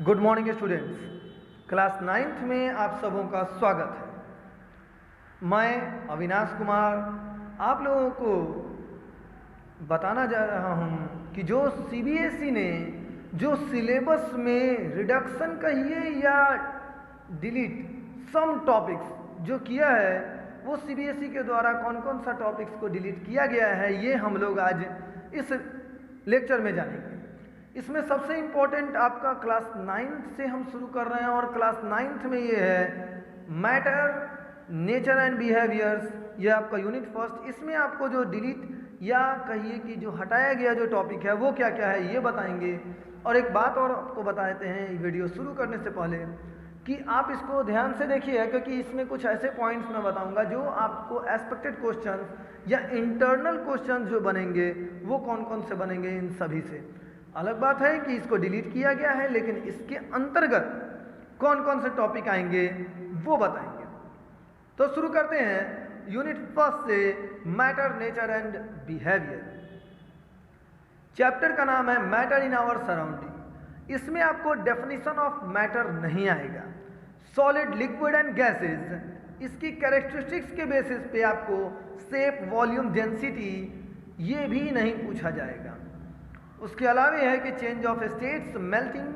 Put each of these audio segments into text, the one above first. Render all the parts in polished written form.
Good morning students. Class 9th में आप सबों का स्वागत है। मैं अविनाश कुमार आप लोगों को बताना जा रहा हूं कि जो सीबीएसई ने जो सिलेबस में रिडक्शन कहिए या डिलीट सम टॉपिक्स जो किया है, वो सीबीएसई के द्वारा कौन कौन सा टॉपिक्स को डिलीट किया गया है, ये हम लोग आज इस लेक्चर में जानेंगे। इसमें सबसे इम्पोर्टेंट आपका क्लास 9th से हम शुरू कर रहे हैं और क्लास 9th में ये है मैटर, नेचर एंड बिहेवियर्स, ये आपका यूनिट फर्स्ट। इसमें आपको जो डिलीट या कहिए कि जो हटाया गया जो टॉपिक है वो क्या क्या है ये बताएंगे। और एक बात और आपको बताते हैं वीडियो शुरू करने से पहले कि आप इसको ध्यान से देखिए, क्योंकि इसमें कुछ ऐसे पॉइंट्स मैं बताऊंगा जो आपको एक्सपेक्टेड क्वेश्चन या इंटरनल क्वेश्चन जो बनेंगे वो कौन कौन से बनेंगे। इन सभी से अलग बात है कि इसको डिलीट किया गया है, लेकिन इसके अंतर्गत कौन कौन से टॉपिक आएंगे वो बताएंगे। तो शुरू करते हैं यूनिट फर्स्ट से, matter, nature and behaviour. Chapter का नाम है मैटर इन आवर सराउंडिंग। इसमें आपको डेफिनेशन ऑफ मैटर नहीं आएगा। सॉलिड, लिक्विड एंड गैसेज, इसकी कैरेक्टरिस्टिक्स के बेसिस पे आपको शेप, वॉल्यूम, डेंसिटी ये भी नहीं पूछा जाएगा। उसके अलावा है कि चेंज ऑफ स्टेट्स, मेल्टिंग,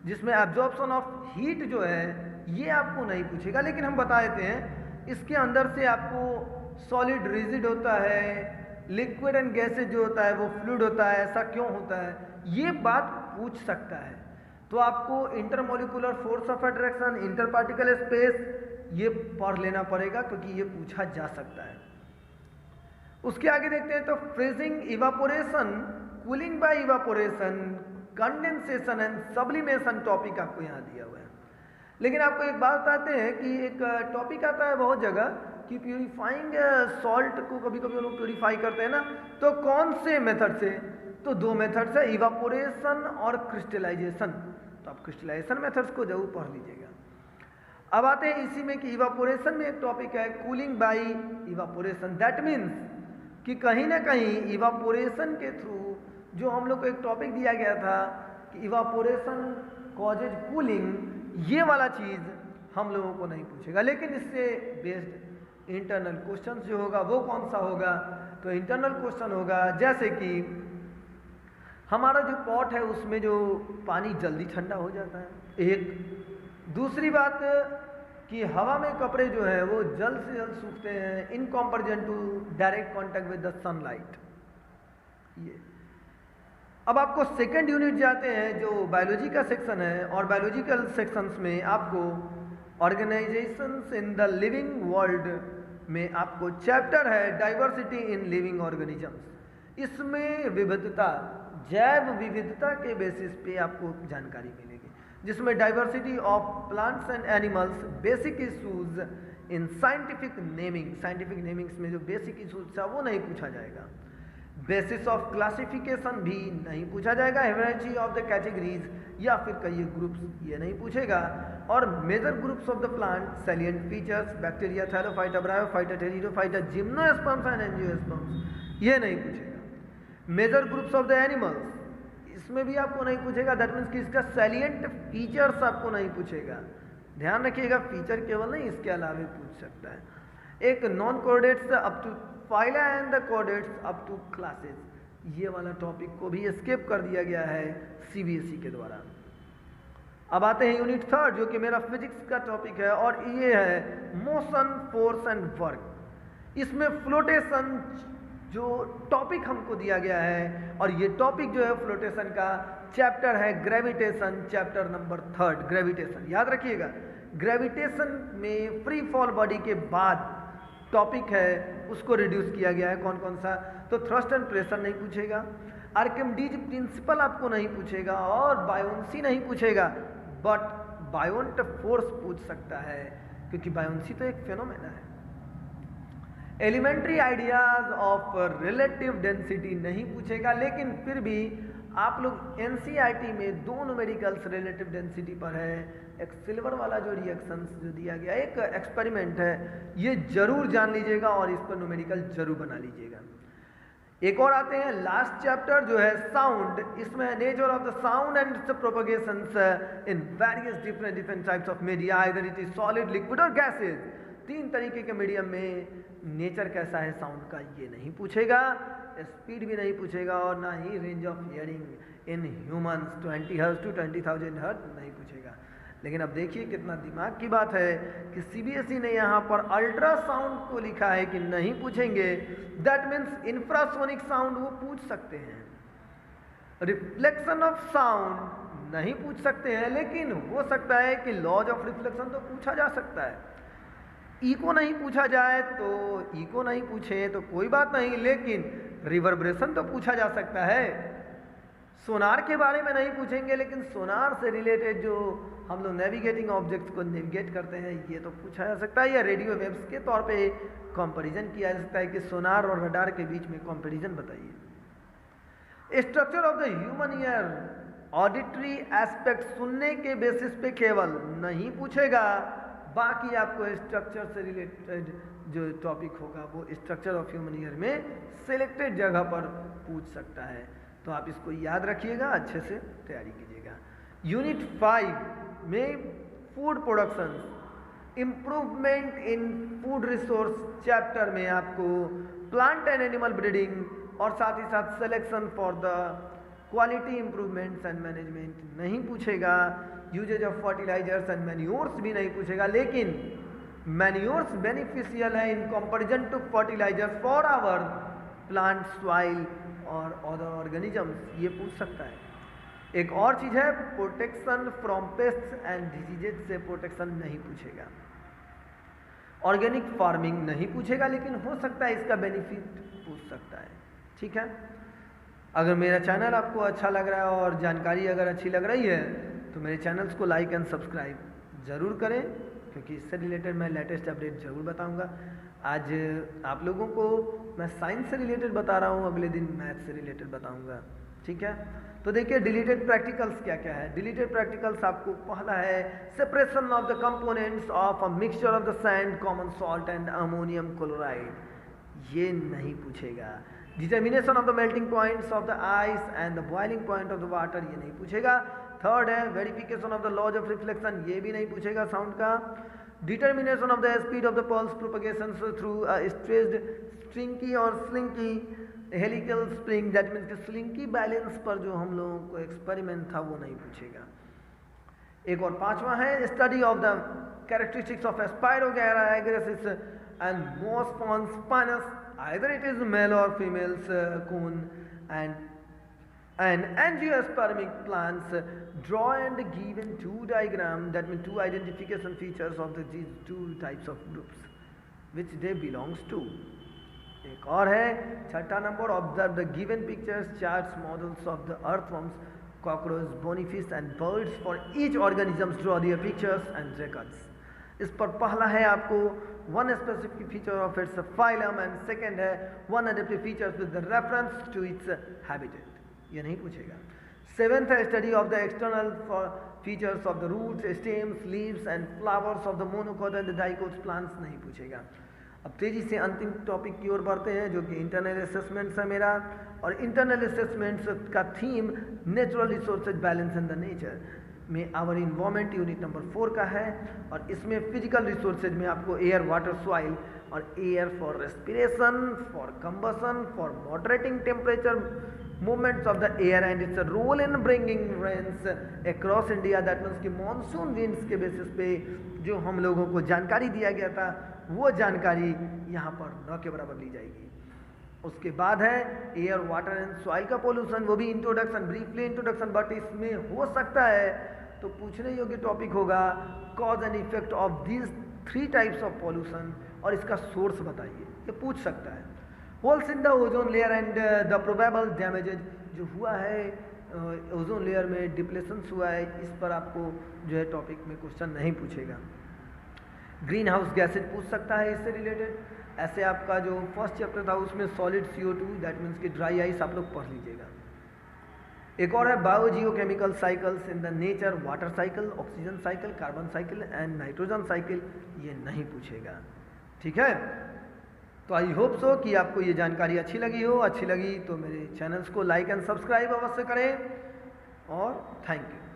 जिसमें एब्जॉर्प्शन ऑफ हीट जो है ये आपको नहीं पूछेगा, लेकिन हम बता देते हैं इसके अंदर से आपको सॉलिड रिजिड होता है, लिक्विड एंड गैसेज जो होता है वो फ्लूइड होता है, ऐसा क्यों होता है ये बात पूछ सकता है। तो आपको intermolecular force of attraction, inter particle space ये पढ़ लेना पड़ेगा, क्योंकि ये पूछा जा सकता है। उसके आगे देखते हैं तो freezing, evaporation, cooling bye evaporation, condensation and sublimation topic आपको यहाँ दिया हुआ है। लेकिन आपको एक बात बताते हैं कि एक टॉपिक आता है बहुत जगह कि प्यूरिफाइंग सॉल्ट को कभी कभी लोग प्यूरिफाई करते हैं ना, तो कौन से मेथड से? तो दो मेथड्स है, इवापोरेशन और क्रिस्टलाइजेशन। तो आप क्रिस्टलाइजेशन मेथड्स को जरूर पढ़ लीजिएगा। अब आते हैं इसी में कि इवापोरेशन में एक टॉपिक है cooling bye evaporation. That means कि कहीं ना कहीं इवापोरेशन के थ्रू जो हम लोग को एक टॉपिक दिया गया था कि इवापोरेशन कॉजेज कूलिंग, ये वाला चीज़ हम लोगों को नहीं पूछेगा। लेकिन इससे बेस्ड इंटरनल क्वेश्चन जो होगा वो कौन सा होगा? तो इंटरनल क्वेश्चन होगा जैसे कि हमारा जो पॉट है उसमें जो पानी जल्दी ठंडा हो जाता है, एक। दूसरी बात कि हवा में कपड़े जो है वो जल्द से जल्द सूखते हैं in comparison to direct contact with the sunlight, ये। अब आपको सेकंड यूनिट जाते हैं जो बायोलॉजी का सेक्शन है, और बायोलॉजिकल सेक्शंस में आपको organisations in the living world में आपको चैप्टर है डाइवर्सिटी इन लिविंग ऑर्गेनिजम्स। इसमें विविधता, जैव विविधता के बेसिस पे आपको जानकारी मिलेगी, जिसमें diversity of plants and animals, basic issues in scientific naming. Scientific namings में जो बेसिक इशूज था वो नहीं पूछा जाएगा। बेसिस ऑफ क्लासिफिकेशन भी नहीं पूछा जाएगा। हेरेडिटी ऑफ द कैटेगरीज या फिर कई ग्रुप्स ये नहीं पूछेगा। और major groups of the plant, salient features, bacteria, thallophyta, bryophyta, pteridophyta, gymnosperms and angiosperms ये नहीं पूछेगा। Major groups of the animals, इसमें भी आपको नहीं पूछेगा। दैट मीन्स कि इसका सैलिएंट फीचर्स आपको नहीं पूछेगा। ध्यान रखिएगा, फीचर केवल नहीं, इसके अलावा पूछ सकता है। एक non coordinates up to phyla and the coordinates up to classes, ये वाला टॉपिक को भी स्किप कर दिया गया है सीबीएसई के द्वारा। अब आते हैं यूनिट थर्ड जो कि मेरा फिजिक्स का टॉपिक है, और ये है मोशन, फोर्स एंड वर्क। इसमें फ्लोटेशन जो टॉपिक हमको दिया गया है, और ये टॉपिक जो है फ्लोटेशन का चैप्टर है ग्रेविटेशन, चैप्टर नंबर 3 ग्रेविटेशन। याद रखिएगा, ग्रेविटेशन में फ्री फॉल बॉडी के बाद टॉपिक है उसको रिड्यूस किया गया है। कौन कौन सा? तो थ्रस्ट एंड प्रेशर नहीं पूछेगा, आर्किमिडीज प्रिंसिपल आपको नहीं पूछेगा, और बायोन्सी नहीं पूछेगा, बट बायोन्ट फोर्स पूछ सकता है, क्योंकि बायोन्सी तो एक फेनोमेना है। Elementary ideas of relative density नहीं पूछेगा, लेकिन फिर भी आप लोग एनसीईआरटी में 2 न्यूमेरिकल्स रिलेटिव डेंसिटी पर है। एक सिल्वर वाला जो रिएक्शंस जो दिया गया एक एक्सपेरिमेंट है, ये जरूर जान लीजिएगा और इस पर न्यूमेरिकल जरूर बना लीजिएगा। एक और आते हैं लास्ट चैप्टर जो है साउंड, इसमें nature of the sound and its propagations in various different types of media, either it is solid, liquid और गैसेज। 3 तरीके के मीडियम में नेचर कैसा है साउंड का ये नहीं पूछेगा, स्पीड भी नहीं पूछेगा और ना ही range of hearing in humans 20 hertz to 20,000 hertz नहीं पूछेगा। लेकिन अब देखिए कितना दिमाग की बात है कि सीबीएसई ने यहाँ पर अल्ट्रासाउंड को लिखा है कि नहीं पूछेंगे। दैट मीन्स इंफ्रासोनिक साउंड वो पूछ सकते हैं, रिफ्लेक्शन ऑफ साउंड नहीं पूछ सकते हैं, लेकिन हो सकता है कि लॉज ऑफ रिफ्लेक्शन तो पूछा जा सकता है। इको नहीं पूछा जाए तो इको नहीं पूछे तो कोई बात नहीं, लेकिन रिवर्बरेशन तो पूछा जा सकता है। सोनार के बारे में नहीं पूछेंगे, लेकिन सोनार से रिलेटेड जो हम लोग नेविगेटिंग ऑब्जेक्ट्स को नेविगेट करते हैं ये तो पूछा जा सकता है, या रेडियो वेव्स के तौर पे कंपैरिजन किया जा सकता है कि सोनार और रडार के बीच में कंपैरिजन बताइए। Structure of the human ear, auditory aspect सुनने के बेसिस पे केवल नहीं पूछेगा, बाकी आपको स्ट्रक्चर से रिलेटेड जो टॉपिक होगा वो स्ट्रक्चर ऑफ ह्यूमन ईयर में सिलेक्टेड जगह पर पूछ सकता है। तो आप इसको याद रखिएगा, अच्छे से तैयारी कीजिएगा। यूनिट 5 में food production, improvement in food resource chapter में आपको प्लांट एंड एनिमल ब्रीडिंग और साथ ही साथ selection for the quality improvements and management नहीं पूछेगा। Usages of fertilizers and manures भी नहीं पूछेगा, लेकिन मैन्योर्स बेनिफिशियल है in comparison to fertilizers for our plant, soil और अदर ऑर्गेनिजम्स, ये पूछ सकता है। एक और चीज है protection from pests and diseases से प्रोटेक्शन नहीं पूछेगा। ऑर्गेनिक फार्मिंग नहीं पूछेगा, लेकिन हो सकता है इसका बेनिफिट पूछ सकता है। ठीक है, अगर मेरा चैनल आपको अच्छा लग रहा है और जानकारी अगर अच्छी लग रही है तो मेरे चैनल्स को लाइक एंड सब्सक्राइब ज़रूर करें, क्योंकि इससे रिलेटेड मैं लेटेस्ट अपडेट ज़रूर बताऊंगा। आज आप लोगों को मैं साइंस से रिलेटेड बता रहा हूँ, अगले दिन मैथ से रिलेटेड बताऊंगा। ठीक है, तो देखिए डिलीटेड प्रैक्टिकल्स क्या क्या है। डिलीटेड प्रैक्टिकल्स आपको पहला है separation of the components of a mixture of the sand, common salt and ammonium chloride, ये नहीं पूछेगा। Determination of the melting points of the ice and the boiling point of the water, ये नहीं पूछेगा। Third है verification of the laws of reflection, ये भी नहीं पूछेगा साउंड का। Determination of the speed of the pulse propagation through stressed string और slinky helical spring, that means कि स्लिंकी बैलेंस पर जो हम लोगों को एक्सपेरिमेंट था वो नहीं पूछेगा। एक और 5वां है study of the characteristics of एस्पायरोगैराग्रेसिस एंड मोस्पॉन्स स्पाइनस, आइदर इट इज मेल और फीमेल्स कून and angiospermic plants. Draw and give in 2 diagram, that means 2 identification features of these 2 types of groups which they belongs to. एक और है 6ठा number, observe the given pictures, charts, models of the earthworms, cockroach, bony fish and birds for each organisms, draw their pictures and records. इस पर पहला है आपको 1 specific feature of its phylum and second है 1 adaptive features with the reference to its habitat, ये नहीं पूछेगा। 7th है study of the external features of the roots, stems, leaves and flowers of the monocot and dicot plants, नहीं पूछेगा। अब तेजी से अंतिम टॉपिक की ओर बढ़ते हैं जो कि इंटरनल असेसमेंट्स है मेरा, और इंटरनल असेसमेंट्स का theme natural resources balance in the nature में आवर इन्वायरमेंट यूनिट नंबर 4 का है, और इसमें फिजिकल रिसोर्सेज में आपको एयर, वाटर, सॉइल और air for respiration, for combustion, for moderating temperature movements of the air and its role in bringing rains across India, that means कि monsoon winds के basis पे जो हम लोगों को जानकारी दिया गया था वो जानकारी यहाँ पर 9 के बराबर ली जाएगी। उसके बाद है एयर, वाटर एंड सॉइल का पोल्यूशन, वो भी इंट्रोडक्शन, ब्रीफली इंट्रोडक्शन, बट इसमें हो सकता है तो पूछने योग्य टॉपिक होगा cause and effect of these 3 types of pollution, और इसका सोर्स बताइए, ये पूछ सकता है। Holes in the ozone layer and the probable damages, जो हुआ है ओजोन लेयर में डिप्लेशंस हुआ है, इस पर आपको जो है टॉपिक में क्वेश्चन नहीं पूछेगा। ग्रीन हाउस गैसेज पूछ सकता है इससे रिलेटेड। ऐसे आपका जो फर्स्ट चैप्टर था उसमें सॉलिड CO2, दैट मीन्स कि ड्राई आइस आप लोग पढ़ लीजिएगा। एक और है bio Jio chemical cycles in the nature, water cycle, oxygen cycle, carbon cycle and nitrogen cycle, ये नहीं पूछेगा। ठीक है, तो आई होप सो कि आपको ये जानकारी अच्छी लगी हो। अच्छी लगी तो मेरे चैनल्स को लाइक एंड सब्सक्राइब अवश्य करें और थैंक यू।